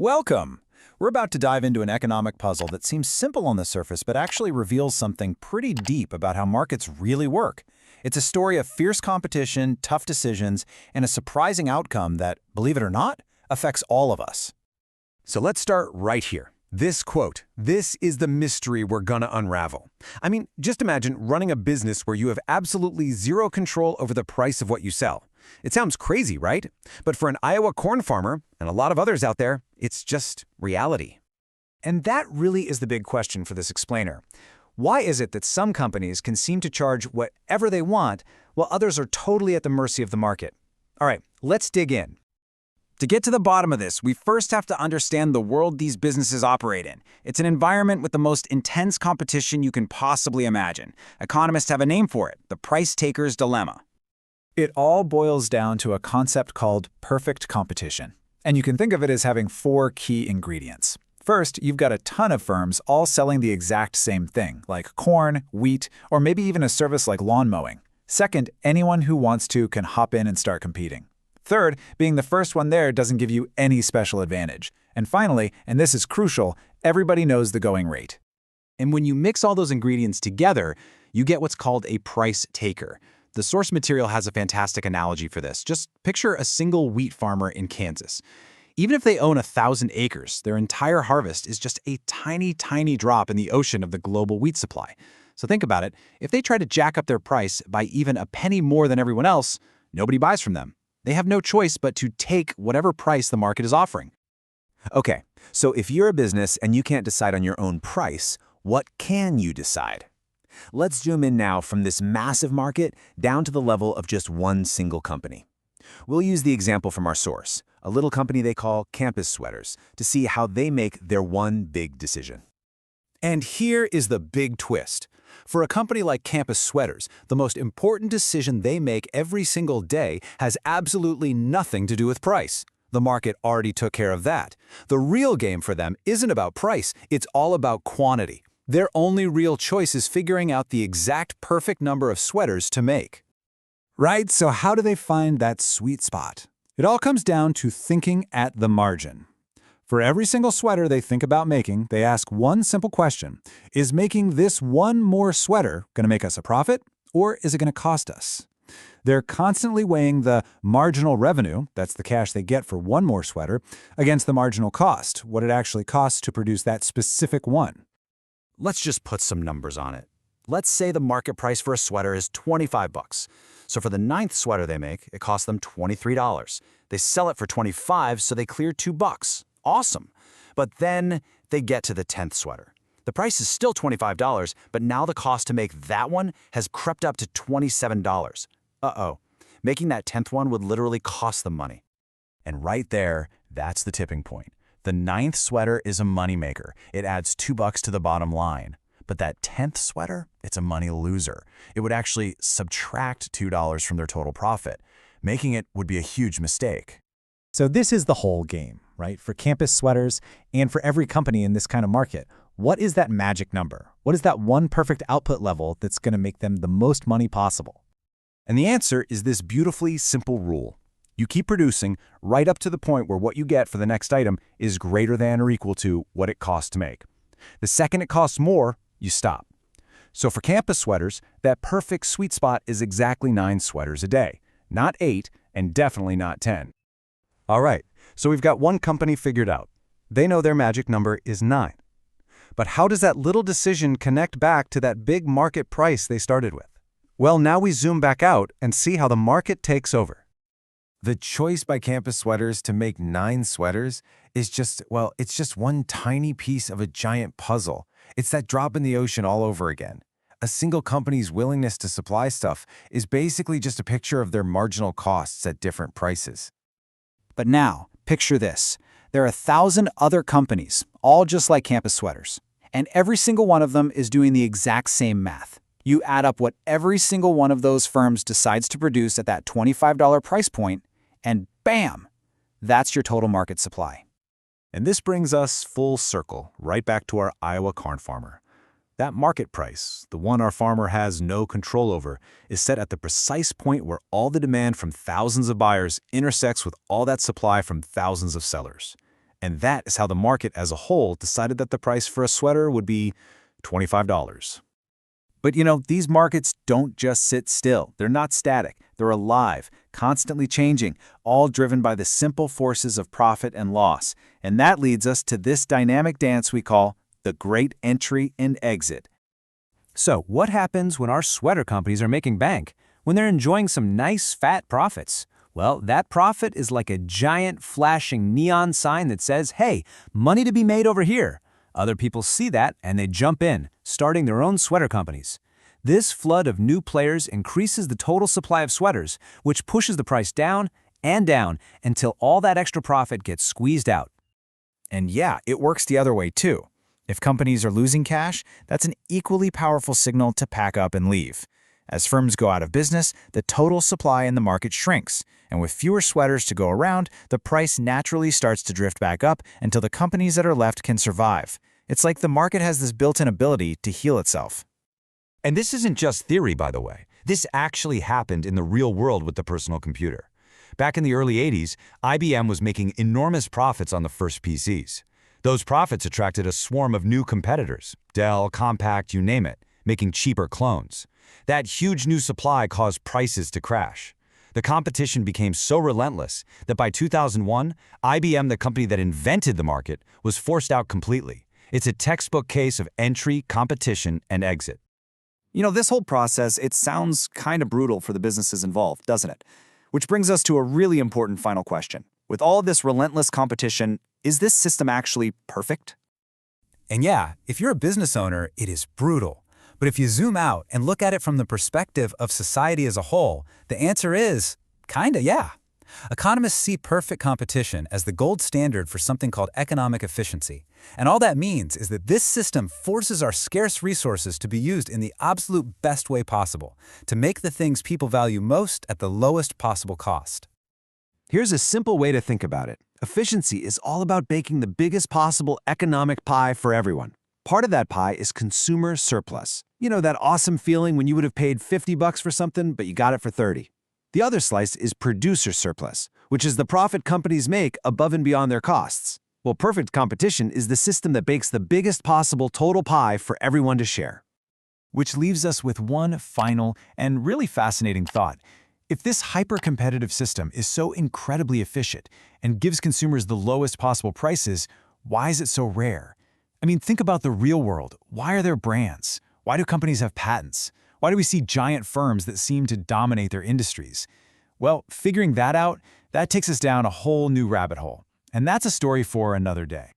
Welcome! We're about to dive into an economic puzzle that seems simple on the surface but actually reveals something pretty deep about how markets really work. It's a story of fierce competition, tough decisions, and a surprising outcome that, believe it or not, affects all of us. So let's start right here. This quote, "This is the mystery we're gonna unravel." I mean, just imagine running a business where you have absolutely zero control over the price of what you sell. It sounds crazy, right? But for an Iowa corn farmer, and a lot of others out there, it's just reality. And that really is the big question for this explainer. Why is it that some companies can seem to charge whatever they want, while others are totally at the mercy of the market? All right, let's dig in. To get to the bottom of this, we first have to understand the world these businesses operate in. It's an environment with the most intense competition you can possibly imagine. Economists have a name for it, the price taker's dilemma. It all boils down to a concept called perfect competition. And you can think of it as having four key ingredients. First, you've got a ton of firms all selling the exact same thing, like corn, wheat, or maybe even a service like lawn mowing. Second, anyone who wants to can hop in and start competing. Third, being the first one there doesn't give you any special advantage. And finally, and this is crucial, everybody knows the going rate. And when you mix all those ingredients together, you get what's called a price taker. The source material has a fantastic analogy for this. Just picture a single wheat farmer in Kansas. Even if they own 1,000 acres, their entire harvest is just a tiny, tiny drop in the ocean of the global wheat supply. So think about it. If they try to jack up their price by even a penny more than everyone else, nobody buys from them. They have no choice but to take whatever price the market is offering. Okay, so if you're a business and you can't decide on your own price, what can you decide? Let's zoom in now from this massive market down to the level of just one single company. We'll use the example from our source, a little company they call Campus Sweaters, to see how they make their one big decision. And here is the big twist. For a company like Campus Sweaters, the most important decision they make every single day has absolutely nothing to do with price. The market already took care of that. The real game for them isn't about price, it's all about quantity. Their only real choice is figuring out the exact perfect number of sweaters to make. Right, so how do they find that sweet spot? It all comes down to thinking at the margin. For every single sweater they think about making, they ask one simple question. Is making this one more sweater going to make us a profit, or is it going to cost us? They're constantly weighing the marginal revenue, that's the cash they get for one more sweater, against the marginal cost, what it actually costs to produce that specific one. Let's just put some numbers on it. Let's say the market price for a sweater is $25. So for the 9th sweater they make, it costs them $23. They sell it for $25, so they clear $2. Awesome. But then they get to the 10th sweater. The price is still $25, but now the cost to make that one has crept up to $27. Uh-oh. Making that 10th one would literally cost them money. And right there, that's the tipping point. The 9th sweater is a moneymaker. It adds $2 to the bottom line. But that 10th sweater, it's a money loser. It would actually subtract $2 from their total profit. Making it would be a huge mistake. So this is the whole game, right? For Campus Sweaters and for every company in this kind of market. What is that magic number? What is that one perfect output level that's going to make them the most money possible? And the answer is this beautifully simple rule. You keep producing right up to the point where what you get for the next item is greater than or equal to what it costs to make. The second it costs more, you stop. So for Campus Sweaters, that perfect sweet spot is exactly 9 sweaters a day, not 8 and definitely not 10. All right, so we've got one company figured out. They know their magic number is 9. But how does that little decision connect back to that big market price they started with? Well, now we zoom back out and see how the market takes over. The choice by Campus Sweaters to make 9 sweaters is just one tiny piece of a giant puzzle. It's that drop in the ocean all over again. A single company's willingness to supply stuff is basically just a picture of their marginal costs at different prices. But now, picture this. There are 1,000 other companies, all just like Campus Sweaters. And every single one of them is doing the exact same math. You add up what every single one of those firms decides to produce at that $25 price point, and bam! That's your total market supply. And this brings us full circle, right back to our Iowa corn farmer. That market price, the one our farmer has no control over, is set at the precise point where all the demand from thousands of buyers intersects with all that supply from thousands of sellers. And that is how the market as a whole decided that the price for a sweater would be $25. But these markets don't just sit still. They're not static. They're alive, constantly changing, all driven by the simple forces of profit and loss. And that leads us to this dynamic dance we call the great entry and exit. So, what happens when our sweater companies are making bank? When they're enjoying some nice fat profits? Well, that profit is like a giant flashing neon sign that says, hey, money to be made over here. Other people see that and they jump in, starting their own sweater companies. This flood of new players increases the total supply of sweaters, which pushes the price down and down until all that extra profit gets squeezed out. And yeah, it works the other way too. If companies are losing cash, that's an equally powerful signal to pack up and leave. As firms go out of business, the total supply in the market shrinks, and with fewer sweaters to go around, the price naturally starts to drift back up until the companies that are left can survive. It's like the market has this built-in ability to heal itself. And this isn't just theory, by the way. This actually happened in the real world with the personal computer. Back in the early 80s, IBM was making enormous profits on the first PCs. Those profits attracted a swarm of new competitors, Dell, Compaq, you name it, making cheaper clones. That huge new supply caused prices to crash. The competition became so relentless that by 2001, IBM, the company that invented the market, was forced out completely. It's a textbook case of entry, competition, and exit. This whole process, it sounds kind of brutal for the businesses involved, doesn't it? Which brings us to a really important final question. With all of this relentless competition, is this system actually perfect? And yeah, if you're a business owner, it is brutal. But if you zoom out and look at it from the perspective of society as a whole, the answer is kinda yeah. Economists see perfect competition as the gold standard for something called economic efficiency. And all that means is that this system forces our scarce resources to be used in the absolute best way possible, to make the things people value most at the lowest possible cost. Here's a simple way to think about it. Efficiency is all about baking the biggest possible economic pie for everyone. Part of that pie is consumer surplus. That awesome feeling when you would have paid $50 for something, but you got it for 30. The other slice is producer surplus, which is the profit companies make above and beyond their costs. Well, perfect competition is the system that bakes the biggest possible total pie for everyone to share. Which leaves us with one final and really fascinating thought. If this hyper-competitive system is so incredibly efficient and gives consumers the lowest possible prices, why is it so rare? I mean, think about the real world. Why are there brands? Why do companies have patents? Why do we see giant firms that seem to dominate their industries? Well, figuring that out, that takes us down a whole new rabbit hole. And that's a story for another day.